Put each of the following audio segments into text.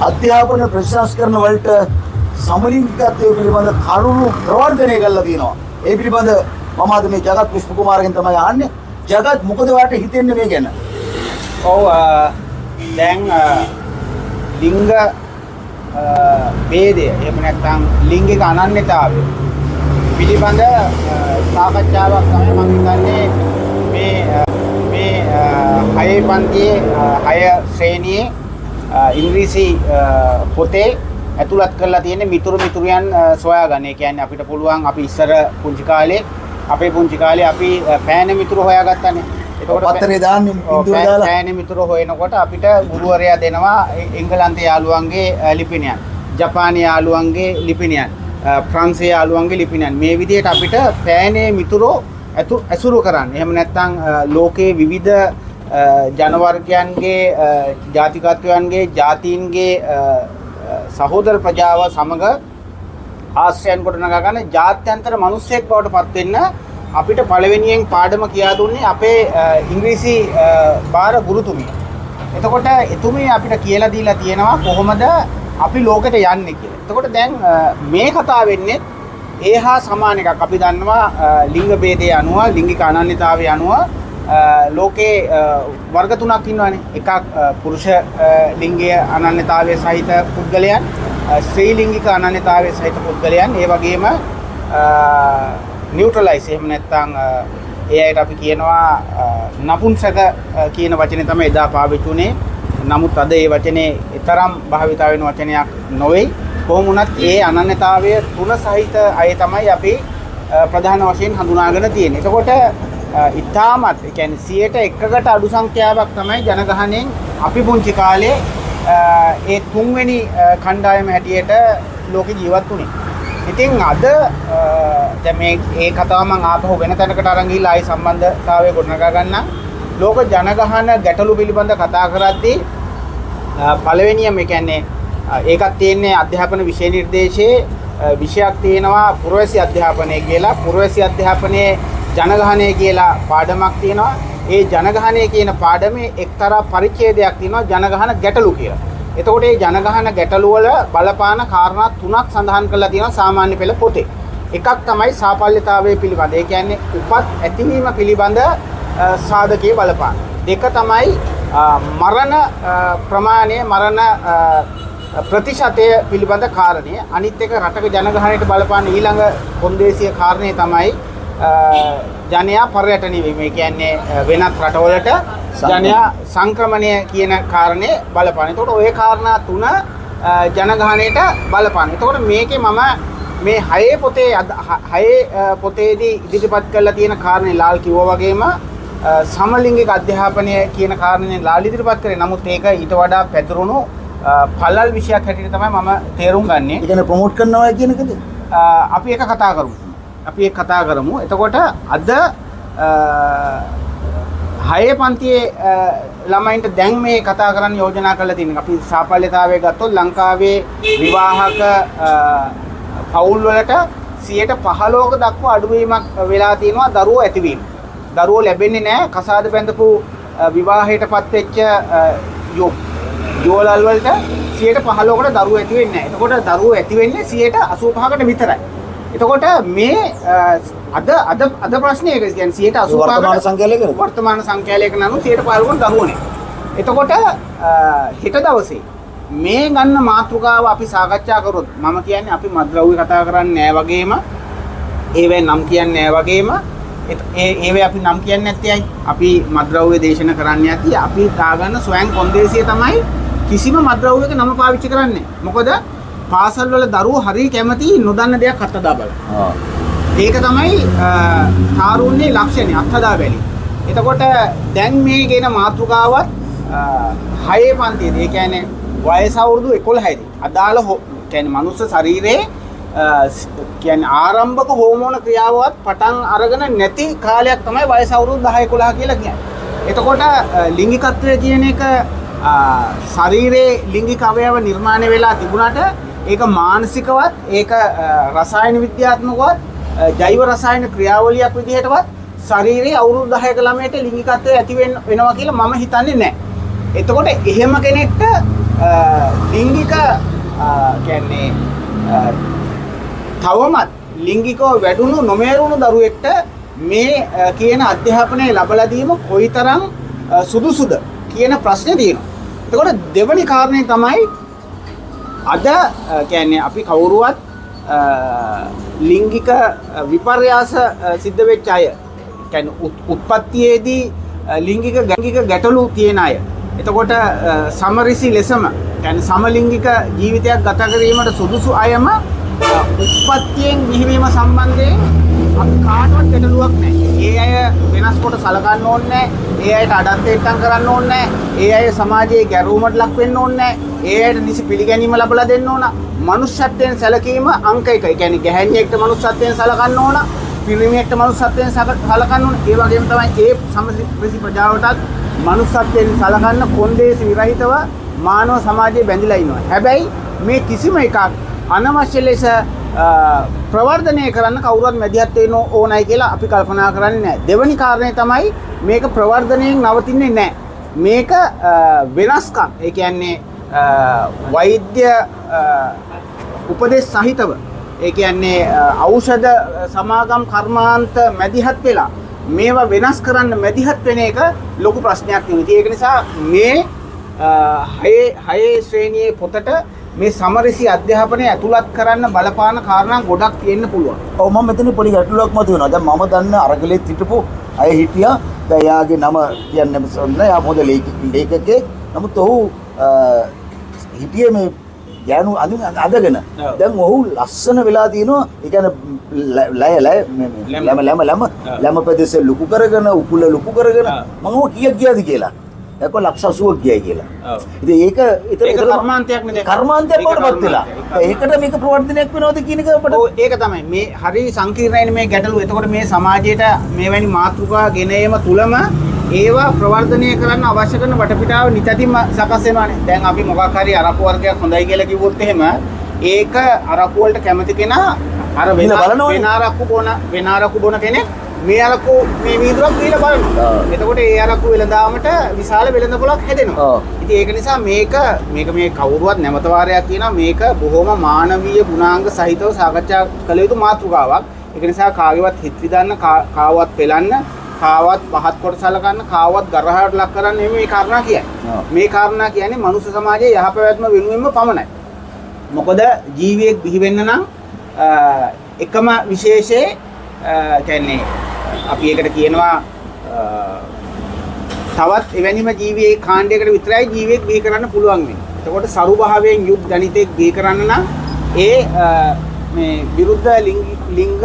අධ්‍යාපන ප්‍රශාස්කරණ වලට සමලිංගිකත්වය පිළිබඳ කරුණු ප්‍රවර්ධනය කරලා තියෙනවා. ඒ පිළිබඳ මම අද මේ ජගත් පුෂ්ප කුමාරගෙන් තමයි අහන්නේ. ජගත් මොකද ඔයාලට හිතෙන්නේ මේ ගැන? ඔව් දැන් ලිංග ભેදය එහෙම නැත්නම් ලිංගික අනන්‍යතාවය පිළිබඳ සාකච්ඡාවක් තමයි මම හිතන්නේ මේ 6 පන්තියේ 6 ශ්‍රේණියේ ඉංග්‍රීසි පොතේ ඇතුළත් කරලා තියෙන මිතුරු මිතුරියන් සොයාගන්න. ඒ කියන්නේ අපිට පුළුවන් අපි ඉස්සර පුංචි කාලේ අපි පෑන මිතුරු හොයාගත්තානේ. එතකොට පත්තරේ දාන්නේ බින්දුව දාලා පෑන මිතුරු හොයනකොට අපිට ගුරුවරයා දෙනවා එංගලන්ත යාළුවන්ගේ ලිපිනයන්, ජපාන යාළුවන්ගේ ලිපිනයන්, ප්‍රංශ යාළුවන්ගේ ලිපිනයන්. මේ විදිහට අපිට පෑනේ මිතුරු ඇසුරු කරන්න. එහෙම නැත්නම් ලෝකයේ විවිධ ජන වර්ගයන්ගේ ජාතිකත්වයන්ගේ ජාතීන්ගේ සහෝදර ප්‍රජාව සමග ආශ්‍රයයන් ගොඩනගා ගන්න ජාත්‍යන්තර මිනිස්සෙක් බවට පත් වෙන්න අපිට පළවෙනියෙන් පාඩම කියා දුන්නේ අපේ ඉංග්‍රීසි බාර ගුරුතුමිය. එතකොට එතුමිය අපිට කියලා දීලා තියෙනවා කොහොමද අපි ලෝකෙට යන්නේ කියලා. එතකොට දැන් මේ කතාව වෙන්නේ ඒහා සමාන එකක්. අපි දන්නවා ලිංග ભેදය අනුව ලිංගික අනන්‍යතාවය අනුව ලෝකේ වර්ග තුනක් ඉන්නවානේ. එකක් පුරුෂ ලිංගීය අනන්‍යතාවය සහිත පුද්ගලයන්, ස්ත්‍රී ලිංගික අනන්‍යතාවය සහිත පුද්ගලයන්, ඒ වගේම නියුට්‍රලයිස් එහෙම නැත්නම් ඒ අයට අපි කියනවා නපුංසක කියන වචනේ තමයි එදා පාවිච්චි වුනේ. නමුත් අද ඒ වචනේ තරම් භාවිත වෙන වචනයක් නොවේ. කොහොම වුණත් ඒ අනන්‍යතාවය තුන සහිත අය තමයි අපි ප්‍රධාන වශයෙන් හඳුනාගෙන තියෙන්නේ. එතකොට ඉතාමත් ඒ කියන්නේ 100කට අඩු සංඛ්‍යාවක් තමයි ජනගහණයෙන් අපි පුංචි කාලේ ඒ තුන්වෙනි කණ්ඩායම හැටියට ලෝකෙ ජීවත් වුණේ. ඉතින් අද දැන් මේ කතාව මම ආපහු වෙන තැනකට අරන් ගිහිල්ලා ආයි සම්බන්ධතාවය ගොඩනගා ගන්න. ලෝක ජනගහන ගැටලු පිළිබඳ කතා කරද්දී පළවෙනියම ඒ කියන්නේ ඒකත් තියෙන්නේ අධ්‍යාපන විෂය නිර්දේශයේ විෂයක් තියෙනවා පුරවැසි අධ්‍යාපනය කියලා. පුරවැසි අධ්‍යාපනයේ ජනගහනය කියලා පාඩමක් තියෙනවා. ඒ ජනගහනය කියන පාඩමේ එක්තරා පරිච්ඡේදයක් තියෙනවා ජනගහන ගැටලු කියලා. එතකොට මේ ජනගහන ගැටලු වල බලපාන කාරණා තුනක් සඳහන් කරලා තියෙනවා සාමාන්‍ය පෙළ පොතේ. එකක් තමයි සාපල්‍යතාවය පිළිබඳ. ඒ කියන්නේ උපත් ඇතිවීම පිළිබඳ සාධකයේ බලපාන. දෙක තමයි මරණ ප්‍රමාණය, මරණ ප්‍රතිශතය පිළිබඳ කාරණය. අනිත් එක රටක ජනගහනයට බලපාන ඊළඟ කොන්දේසිය කාරණේ තමයි ජනයා පර්යටනය වීම. ඒ කියන්නේ වෙනත් රටවලට ජනයා සංක්‍රමණය කියන කාරණේ බලපාන. එතකොට ওই කාරණා තුන ජනගහනයට බලපාන. එතකොට මේකේ මම මේ 6 පොතේදී ඉදිරිපත් කරලා තියෙන කාරණේ ලාල් කිව්වා වගේම සමලිංගික අධ්‍යාපනය කියන කාරණේ ලාල් ඉදිරිපත් කරේ. නමුත් ඒක ඊට වඩා පැතිරුණු පළල් විෂයක් හැටියට තමයි මම තේරුම් ගන්නේ. ඒ කියන්නේ ප්‍රොමෝට් කරනවා කියන එකද? අපි ඒක කතා කරමු. එතකොට අද 6 පන්තියේ ළමයින්ට දැන් මේ කතා කරන්න යෝජනා කරලා තියෙනවා. අපි සාපල්‍යතාවය ගත්තොත් ලංකාවේ විවාහක පවුල් වලට 15%ක දක්වා අඩුවීමක් වෙලා තියෙනවා දරුවෝ ඇතිවීම. දරුවෝ ලැබෙන්නේ නැහැ. කසාද බැඳපු විවාහයටපත් වෙච්ච යෝලල් වලට 15%කට දරුවෝ ඇති වෙන්නේ නැහැ. එතකොට දරුවෝ ඇති වෙන්නේ 85%කට විතරයි. එතකොට මේ අද ප්‍රශ්නේ ඒක කියන්නේ 85% වර්තමාන සංඛ්‍යාලයක නනු 15%කට දරුවෝනේ. එතකොට හෙට දවසේ මේ ගන්න මාතෘකාව අපි සාකච්ඡා කරොත් මම කියන්නේ අපි මද්ද්‍රව්‍ය කතා කරන්නේ නැහැ වගේම ඒවේ නම් කියන්නේ නැහැ වගේම ඒවේ අපි නම් කියන්නේ නැත්තේ ඇයි? අපි මද්ද්‍රව්‍ය දේශන කරන්නේ නැති අපි දාගන්න ස්වයං කොන්දේසිය තමයි කිසිම මද්ද්‍රව්‍යයක නම පාවිච්චි කරන්නේ. මොකද පාසල් වල දරුවෝ හරිය කැමති නොදන්න දෙයක් අත්හදා බලන්න. ඒක තමයි තාරුණ්‍යයේ ලක්ෂණය, අත්හදා බැලීම. එතකොට දැන් මේ කියන මාතෘකාවත් 6 පන්තියේදී ඒ කියන්නේ වයස අවුරුදු 11යිදී අදාළ කියන්නේ මනුස්ස ශරීරයේ කියන්නේ ආරම්භක හෝමෝන ක්‍රියාවත් පටන් අරගෙන නැති කාලයක් තමයි වයස අවුරුදු 10 11 කියලා කියන්නේ. එතකොට ලිංගිකත්වය කියන එක ශරීරයේ ලිංගික අවයව නිර්මාණය වෙලා තිබුණාට ඒක මානසිකවත් ඒක රසායන විද්‍යාත්මකවත් ජෛව රසායන ක්‍රියාවලියක් විදිහටවත් ශරීරයේ අවුරුදු 10ක ළමයට ලිංගිකත්වය ඇති වෙනවා කියලා මම හිතන්නේ නැහැ. එතකොට එහෙම කෙනෙක්ට ලිංගික කියන්නේ තවමත් ලිංගිකව වැඩුණු නොමේරුණු දරුවෙක්ට මේ කියන අධ්‍යාපනය ලබලා දීම කොයිතරම් සුදුසුද කියන ප්‍රශ්නේ තියෙනවා. එතකොට දෙවනි කාරණේ තමයි අද කියන්නේ අපි කවුරුවත් ලිංගික විපර්යාස සිද්ධ වෙච්ච අය කියන්නේ උත්පත්තියේදී ලිංගික ගැටලු තියෙන අය. එතකොට සමරිසි ලෙසම කියන්නේ සමලිංගික ජීවිතයක් ගත කිරීමට සුදුසු අයම උත්පත්තියෙන් බිහිවීම සම්බන්ධයෙන් අපි කාටවත් ගැටලුවක් නැහැ. ඒ අය වෙනස් කොට සලකන්න ඕනේ නැහැ. ඒ අයට අඩන්තේට්ටම් කරන්න ඕනේ නැහැ. ඒ අය සමාජයේ ගැරූමට ලක් වෙන්න ඕනේ නැහැ. ඒ අයට නිසි පිළිගැනීම ලබා දෙන්න ඕන. මනුෂ්‍යත්වයෙන් සැලකීම අංක 1. ඒ කියන්නේ ගැහැණියෙක්ට මනුෂ්‍යත්වයෙන් සලකන්න ඕන. පිරිමියෙක්ට මනුෂ්‍යත්වයෙන් සලකන්න ඕන. ඒ වගේම තමයි ඒ සමෘද්ධි ප්‍රජාවටත් මනුෂ්‍යත්වයෙන් සලකන්න කොන්දේසි විරහිතව මානව සමාජයේ බැඳිලා ඉන්නවා. හැබැයි මේ කිසිම එකක් අනවශ්‍ය ලෙස ප්‍රවර්ධනය කරන්න කවුරුත් මැදිහත් වෙන්න ඕනයි කියලා අපි කල්පනා කරන්නේ නැහැ. දෙවැනි කාරණේ තමයි මේක ප්‍රවර්ධනයෙන් නවතින්නේ නැහැ. මේක වෙනස්කම්. ඒ කියන්නේ වෛද්‍ය උපදෙස් සහිතව ඒ කියන්නේ ඖෂධ සමාගම් කර්මාන්ත මැදිහත් වෙලා මේවා වෙනස් කරන්න මැදිහත් වෙන එක ලොකු ප්‍රශ්නයක් නෙවෙයි. ඒක නිසා මේ 6 ශ්‍රේණියේ පොතට මේ සමරිසි අධ්‍යාපනය ඇතුළත් කරන්න බලපාන කාරණා ගොඩක් තියෙන්න පුළුවන්. ඔව් මම මෙතන පොඩි ගැටලුවක් මතුවෙනවා. දැන් මම දන්න අරගලෙත් හිටපු අය හිටියා. දැන් එයාගේ නම කියන්න බෑ. එයා මොකද ලේඛකයෙක්. නමුත් ඔහු හිටියේ මේ යනු අදගෙන. දැන් ඔහු ලස්සන වෙලා තිනවා. ඒ කියන්නේ ලැම ප්‍රදේශ ලොකු කරගෙන උකුල ලොකු කරගෙන මම කීයක් ගියාද කියලා. ඒක ලක්ෂ 80ක් ගියයි කියලා. ඉතින් ඒක කර්මාන්තයක් නේ. කර්මාන්තයක් බවටපත් වෙලා. ඒකට මේක ප්‍රවර්ධනයක් වෙනවද කියන එක අපිට ඔව් ඒක තමයි. මේ හරි සංකීර්ණයි මේ ගැටලුව. එතකොට මේ සමාජයට මේවැනි මාතෘකා ගෙන ඒම තුලම ඒවා ප්‍රවර්ධනය කරන්න අවශ්‍ය කරන වටපිටාව නිතැතින්ම සකස් වෙනවානේ. දැන් අපි මොකක් හරි අරක්කු වර්ගයක් හොඳයි කියලා කිව්වොත් එහෙම ඒක අරක්කු වලට කැමති කෙනා අර වෙන අරක්කු බොන කෙනෙක් මේ අරක්කු මේ වීදුරක් දීලා බලනවා. එතකොට ඒ අරක්කු වෙළඳාමට විශාල වෙළඳපොළක් හැදෙනවා. ඉතින් ඒක නිසා මේක මේ කවුරුවත් නැවත වාරයක් කියනවා මේක බොහොම මානවීය ගුණාංග සහිතව සාකච්ඡා කළ යුතු මාතෘකාවක්. ඒක නිසා කාගේවත් හිත විදන්න කාවත් පෙලන්න කාවත් පහත් කොට සලකන්න කාවත් ගරහට ලක් කරන්න මේ කාරණා කියන්නේ. මේ කාරණා කියන්නේ මනුස්ස සමාජයේ යහපැවැත්ම වෙනුවෙන්ම පමණයි. මොකද ජීවියෙක් බිහි වෙන්න නම් එකම විශේෂයේ කියන්නේ අපි ඒකට කියනවා තවත් එවැනිම ජීවියේ කාණ්ඩයකට විතරයි ජීවියෙක් බිහි කරන්න පුළුවන් වෙන්නේ. එතකොට සරු භාවයෙන් යුත් ගණිතයක් බිහි කරන්න නම් ඒ මේ විරුද්ධ ලිංග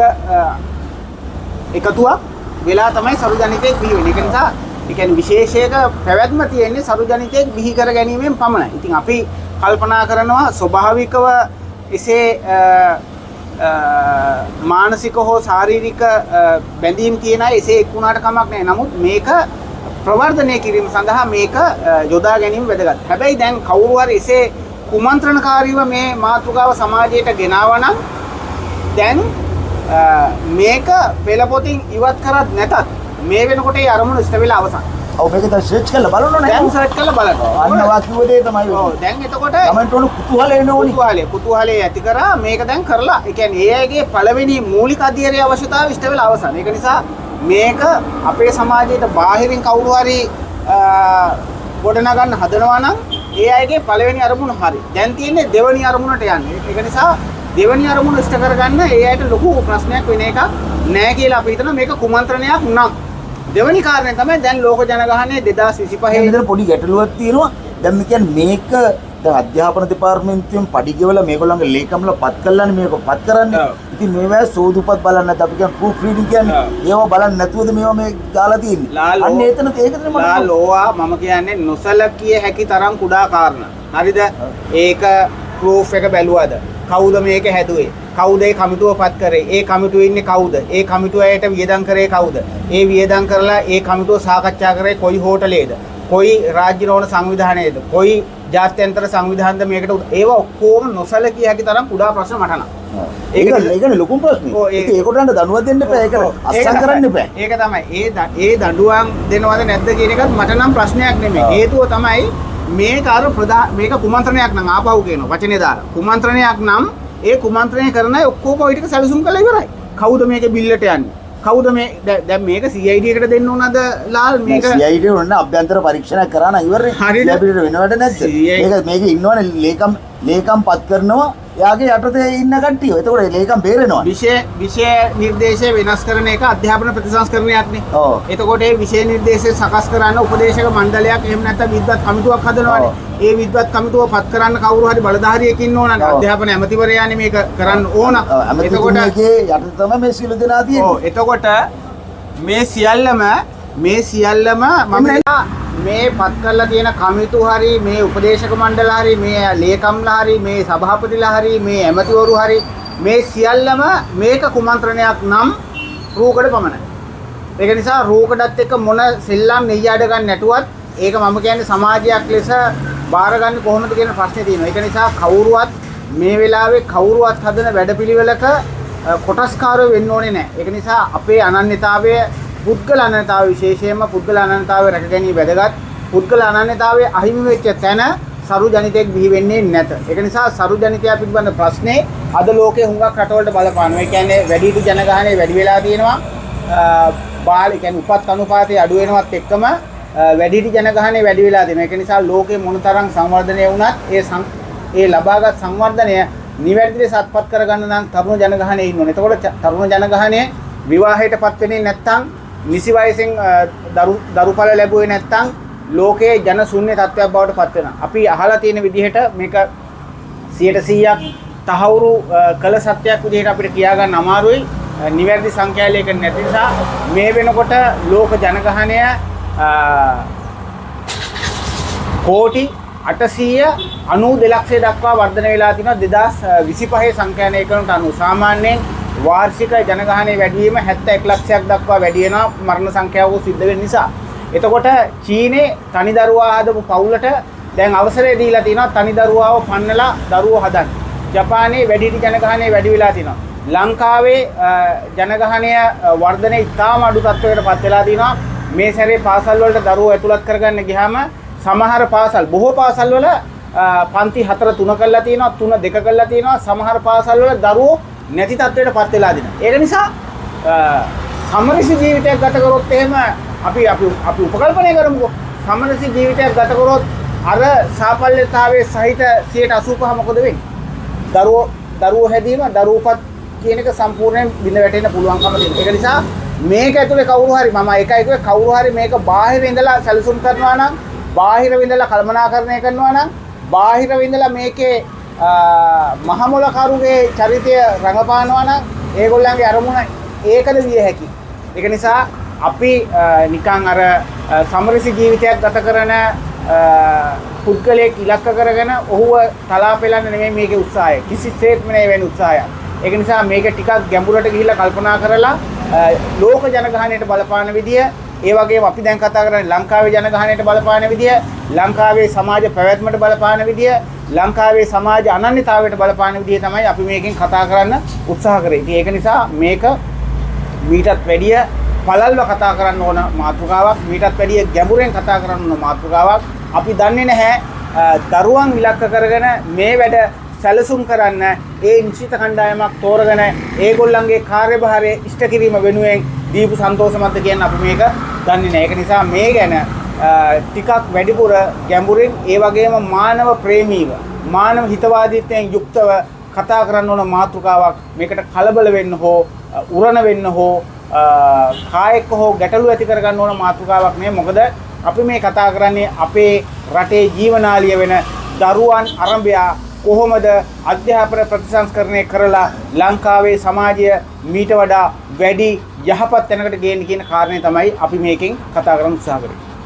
එකතුවක් වෙලා තමයි සරු ජනිතයක් බිහි වෙන්නේ. ඒක නිසා ඒ කියන්නේ විශේෂයක පැවැත්ම තියෙන්නේ සරු ජනිතයක් බිහි කර ගැනීමෙන් පමණයි. ඉතින් අපි කල්පනා කරනවා ස්වභාවිකව එසේ මානසික හෝ ශාරීරික බැඳීම් තියෙන අය එසේ එක් වුණාට කමක් නැහැ. නමුත් මේක ප්‍රවර්ධනය කිරීම සඳහා මේක යොදා ගැනීම වැදගත්. හැබැයි දැන් කවුරු හරි එසේ කුමන්ත්‍රණකාරීව මේ මාතෘකාව සමාජයට ගෙනාවා නම් දැන් මේක පෙළපොතින් ඉවත් කරත් නැතත් මේ වෙනකොට ඒ අරමුණ ඉෂ්ට වෙලා අවසන්. ඔව් මේක දැන් සර්ච් කරලා බලන්න ඕනේ. දැන් සර්ච් කරලා බලන්න. අන්න වාක්‍යව දේ තමයි. ඔව් දැන් එතකොට කමෙන්ට් වල කුතුහලය එන ඕනි. කුතුහලය ඇති කරා මේක දැන් කරලා. ඒ කියන්නේ ඒ අයගේ පළවෙනි මූලික අධ්‍යයනයේ අවශ්‍යතාවය ඉෂ්ට වෙලා අවසන්. ඒක නිසා මේක අපේ සමාජයට බාහිරින් කවුරු හරි ගොඩනගන්න හදනවා නම් ඒ අයගේ පළවෙනි අරමුණ හරි. දැන් තියෙන්නේ දෙවෙනි අරමුණට යන්නේ. ඒක නිසා දෙවෙනි අරමුණ ඉෂ්ට කරගන්න ඒ අයට ලොකු ප්‍රශ්නයක් වෙන එකක් නෑ කියලා අපි හිතනවා. මේක කුමන්ත්‍රණයක් නම් දෙවෙනි කාරණේ තමයි දැන් ලෝක ජනගහනය 2025 ඉඳන් පොඩි ගැටලුවක් තියෙනවා. දැන් මේ කියන්නේ මේක දැන් අධ්‍යාපන දෙපාර්තමේන්තුවෙන් පඩි ගෙවලා මේගොල්ලන්ගේ ලේකම්ලා පත් කළානේ මේක පත් කරන්නේ. ඉතින් මේවා සෝදුපත් බලන්න නැත්නම් අපි කියන්නේ ප්‍රූෆ් රීඩින් කියන්නේ ඒවා බලන්න නැතුවද මේවා මේ දාලා තියෙන්නේ. අන්න ඒකනේ මම ලෝවා මම කියන්නේ නොසලකිය හැකි තරම් කුඩා කාරණා. හරිද? ඒක ප්‍රූෆ් එක බැලුවද? කවුද මේක හැදුවේ? කවුද ඒ කමිටුව පත් කරේ? ඒ කමිටුවේ ඉන්නේ කවුද? ඒ කමිටුවයට වියදම් කරේ කවුද? ඒ වියදම් කරලා ඒ කමිටුව සාකච්ඡා කරේ කොයි හෝටලේද? කොයි රාජ්‍ය රෝණ සංවිධානයේද? කොයි ජාත්‍යන්තර සංවිධානද මේකට ඒවා ඔක්කොම නොසලකිය හැකි තරම් කුඩා ප්‍රශ්න මට නම්. ඒකනේ ලොකුම ප්‍රශ්නේ. ඒකට දඬුවම් දෙන්න එපා. ඒක අස්සම් කරන්න එපා. ඒක තමයි. ඒ දඬුවම් දෙනවද නැද්ද කියන එකත් මට නම් ප්‍රශ්නයක් නෙමෙයි. හේතුව තමයි මේක අර මේක කුමන්ත්‍රණයක් නම් ආපහු කියන වචනේ දාලා කුමන්ත්‍රණයක් නම් ඒ කුමන්ත්‍රණය කරන අය ඔක්කොම ওই ටික සැලසුම් කරලා ඉවරයි. කවුද මේකේ බිල්ලට යන්නේ? කවුද මේ දැන් මේක CID එකට දෙන්න ඕනද ලාල් මේක CID උන්න අභ්‍යන්තර පරීක්ෂණයක් කරා නම් ඉවරනේ. හරිද? අපිට වෙනවට නැද්ද? මේක ඉන්නවනේ ලේකම් පත් කරනවා එයාගේ යටතේ ඉන්න කට්ටිය. එතකොට ලේකම් බේරෙනවා. විෂය නිර්දේශය වෙනස් කරන එක අධ්‍යාපන ප්‍රතිසංස්කරණයක්නේ. ඔව්. එතකොට ඒ විෂය නිර්දේශය සකස් කරන්න උපදේශක මණ්ඩලයක් එහෙම නැත්නම් විද්වත් කමිටුවක් හදනවානේ. ඒ විද්වත් කමිටුව පත් කරන්න කවුරු හරි බලධාරියෙක් ඉන්න ඕනනේ. අධ්‍යාපන ඇමතිවරයානේ මේක කරන්න ඕන. එතකොට මේකේ යටතේ තමයි මේ සියලු දෙනා තියෙන්නේ. ඔව්. එතකොට මේ සියල්ලම මේ පත් කරලා තියෙන කමිටු හරි මේ උපදේශක මණ්ඩල හරි මේ ලේකම්ලා හරි මේ සභාපතිලා හරි මේ ඇමතිවරු හරි මේ සියල්ලම මේක කුමන්ත්‍රණයක් නම් රූකඩ පමණයි. ඒක නිසා රූකඩත් එක්ක මොන සෙල්ලම් නෙయ్యඩ ගන්න නැටුවත් ඒක මම කියන්නේ සමාජයක් ලෙස බාරගන්නේ කොහොමද කියන ප්‍රශ්නේ තියෙනවා. ඒක නිසා කවුරුවත් මේ වෙලාවේ කවුරුවත් හදන වැඩපිළිවෙලක කොටස්කාරයෝ වෙන්න ඕනේ නැහැ. ඒක නිසා අපේ අනන්‍යතාවය පුද්ගල අනන්‍යතාවය විශේෂයෙන්ම පුද්ගල අනන්‍යතාවය රැක ගැනීම වැදගත්. පුද්ගල අනන්‍යතාවය අහිමි වෙච්ච තැන සරු ජනිතයෙක් බිහි වෙන්නේ නැත. ඒක නිසා සරු ජනිතය පිළිබඳ ප්‍රශ්නේ අද ලෝකේ හුඟක් රටවලට බලපානවා. ඒ කියන්නේ වැඩිහිටි ජනගහනය වැඩි වෙලා තියෙනවා. බාල කියන්නේ උපත් අනුපාතය අඩු වෙනවත් එක්කම වැඩිහිටි ජනගහනය වැඩි වෙලා තියෙනවා. ඒක නිසා ලෝකේ මොනතරම් සංවර්ධනය වුණත් ඒ ලබාගත් සංවර්ධනය නිවැරදිව සත්පත් කරගන්න නම් තරුණ ජනගහනය ඉන්න ඕනේ. එතකොට තරුණ ජනගහනය විවාහයටපත් වෙන්නේ නැත්නම් නිසි වයසෙන් දරුඵල ලැබුවේ නැත්නම් ලෝකයේ ජන ශූන්‍ය තත්ත්වයක් බවට පත් වෙනවා. අපි අහලා තියෙන විදිහට මේක 100%ක් තහවුරු කළ සත්‍යයක් විදිහට අපිට කියා ගන්න අමාරුයි. නිවැරදි සංඛ්‍යාලයක නැති නිසා මේ වෙනකොට ලෝක ජනගහනය කෝටි 892 ලක්ෂය දක්වා වර්ධනය වෙලා තිනවා 2025 සංඛ්‍යානයකට අනුව. සාමාන්‍යයෙන් වාර්ෂික ජනගහනය වැඩි වීම 71 ලක්ෂයක් දක්වා වැඩි වෙනවා මරණ සංඛ්‍යාව සිද්ධ වෙන නිසා. එතකොට චීනේ තනි දරුවා හදපු පවුලට දැන් අවසරය දීලා තිනවා තනි දරුවාව පන්නලා දරුවෝ හදන්න. ජපානයේ වැඩිහිටි ජනගහනය වැඩි වෙලා තිනවා. ලංකාවේ ජනගහනය වර්ධනය ඉතාම අඩු තත්ත්වයකට පත් වෙලා තිනවා. මේ සැරේ පාසල් වලට දරුවෝ ඇතුළත් කරගන්න ගියාම සමහර පාසල් බොහෝ පාසල් වල පන්ති 4 3 කරලා තියෙනවා 3 2 කරලා තියෙනවා. සමහර පාසල් වල දරුවෝ නැති තත්ත්වයට පත් වෙලා දිනවා. ඒක නිසා සමරසි ජීවිතයක් ගත කරොත් එහෙම අපි උපකල්පනය කරමුකෝ. සමරසි ජීවිතයක් ගත කරොත් අර සාපල්‍යතාවයේ සහිත 85 මොකද වෙන්නේ? දරුවෝ හැදීම දරුවෝපත් කියන එක සම්පූර්ණයෙන් බිඳ වැටෙන්න පුළුවන්කම තියෙනවා. ඒක නිසා මේක ඇතුලේ කවුරු හරි මම එකයි කිව්වේ කවුරු හරි මේක බාහිර ඉඳලා සැලසුම් කරනවා නම් බාහිර ඉඳලා කල්පනාකරණය කරනවා නම් බාහිර ඉඳලා මේකේ මහමොලකරුගේ චරිතය රඟපානවා නම් ඒගොල්ලන්ගේ අරමුණ ඒකද විය හැකි. ඒක නිසා අපි නිකන් අර සමරසි ජීවිතයක් ගත කරන පුද්ගලයෙක් ඉලක්ක කරගෙන ඔහුව තලා පෙළන්න නෙමෙයි මේකේ උත්සාහය. කිසිසේත්ම නෙවෙයි වෙන උත්සාහයක්. ඒක නිසා මේක ටිකක් ගැඹුරට ගිහිල්ලා කල්පනා කරලා ලෝක ජනගහනයට බලපාන විදිය ඒ වගේම අපි දැන් කතා කරන්නේ ලංකාවේ ජනගහනයට බලපාන විදිය, ලංකාවේ සමාජ පැවැත්මට බලපාන විදිය, ලංකාවේ සමාජ අනන්‍යතාවයට බලපාන විදිය තමයි අපි මේකෙන් කතා කරන්න උත්සාහ කරේ. ඉතින් ඒක නිසා මේක මීටත් වැඩිය පළල්ව කතා කරන්න ඕන මාතෘකාවක්, මීටත් වැඩිය ගැඹුරෙන් කතා කරන්න ඕන මාතෘකාවක්. අපි දන්නේ නැහැ දරුවන් ඉලක්ක කරගෙන මේ වැඩ සැලසුම් කරන්න ඒ නිශ්චිත කණ්ඩායමක් තෝරගෙන ඒගොල්ලන්ගේ කාර්යභාරය ඉෂ්ට කිරීම වෙනුවෙන් දීපු සන්තෝෂමත්ද කියන අපි මේක දන්නේ නැහැ. ඒක නිසා මේ ගැන ටිකක් වැඩිපුර ගැඹුරින් ඒ වගේම මානව ප්‍රේමීව මානව හිතවාදීත්වයෙන් යුක්තව කතා කරන්න ඕන මාතෘකාවක්. මේකට කලබල වෙන්න හෝ උරණ වෙන්න හෝ කායක හෝ ගැටලු ඇති කරගන්න ඕන මාතෘකාවක් නෙවෙයි. මොකද අපි මේ කතා කරන්නේ අපේ රටේ ජීවනාලිය වෙන දරුවන් අරඹයා කොහොමද අධ්‍යාපන ප්‍රතිසංස්කරණය කරලා ලංකාවේ සමාජය මීට වඩා වැඩි යහපත් තැනකට ගේන්න කියන කාරණේ තමයි අපි මේකෙන් කතා කරන්න උත්සාහ කරන්නේ.